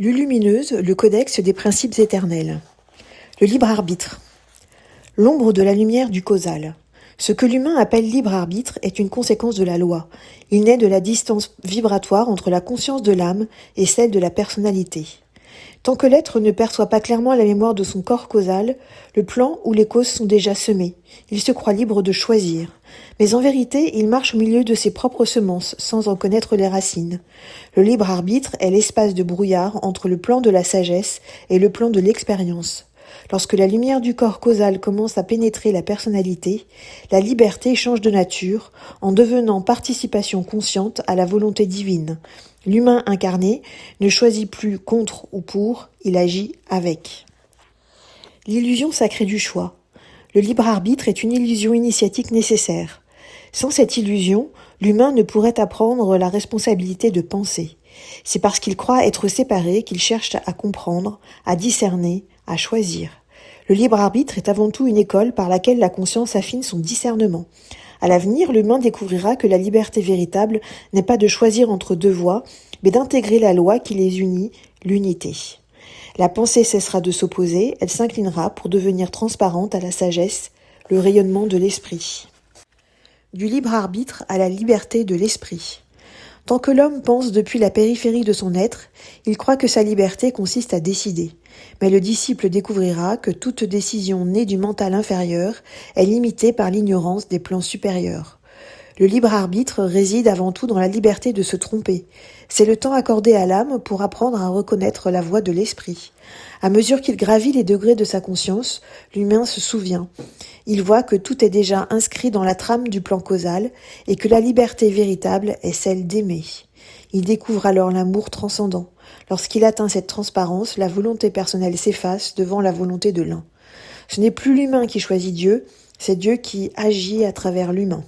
L'Ulumineuse, le codex des principes éternels. Le libre arbitre. L'ombre de la lumière du causal. Ce que l'humain appelle libre arbitre est une conséquence de la loi. Il naît de la distance vibratoire entre la conscience de l'âme et celle de la personnalité. Tant que l'être ne perçoit pas clairement la mémoire de son corps causal, le plan ou les causes sont déjà semés. Il se croit libre de choisir. Mais en vérité, il marche au milieu de ses propres semences, sans en connaître les racines. Le libre arbitre est l'espace de brouillard entre le plan de la sagesse et le plan de l'expérience. Lorsque la lumière du corps causal commence à pénétrer la personnalité, la liberté change de nature en devenant participation consciente à la volonté divine. L'humain incarné ne choisit plus contre ou pour, il agit avec. L'illusion sacrée du choix. Le libre arbitre est une illusion initiatique nécessaire. Sans cette illusion, l'humain ne pourrait apprendre la responsabilité de penser. C'est parce qu'il croit être séparé qu'il cherche à comprendre, à discerner, à choisir. Le libre arbitre est avant tout une école par laquelle la conscience affine son discernement. À l'avenir, l'humain découvrira que la liberté véritable n'est pas de choisir entre deux voies, mais d'intégrer la loi qui les unit, l'unité. La pensée cessera de s'opposer, elle s'inclinera pour devenir transparente à la sagesse, le rayonnement de l'esprit. Du libre arbitre à la liberté de l'esprit. Tant que l'homme pense depuis la périphérie de son être, il croit que sa liberté consiste à décider. Mais le disciple découvrira que toute décision née du mental inférieur est limitée par l'ignorance des plans supérieurs. Le libre arbitre réside avant tout dans la liberté de se tromper. C'est le temps accordé à l'âme pour apprendre à reconnaître la voix de l'esprit. À mesure qu'il gravit les degrés de sa conscience, l'humain se souvient. Il voit que tout est déjà inscrit dans la trame du plan causal et que la liberté véritable est celle d'aimer. Il découvre alors l'amour transcendant. Lorsqu'il atteint cette transparence, la volonté personnelle s'efface devant la volonté de l'un. Ce n'est plus l'humain qui choisit Dieu, c'est Dieu qui agit à travers l'humain.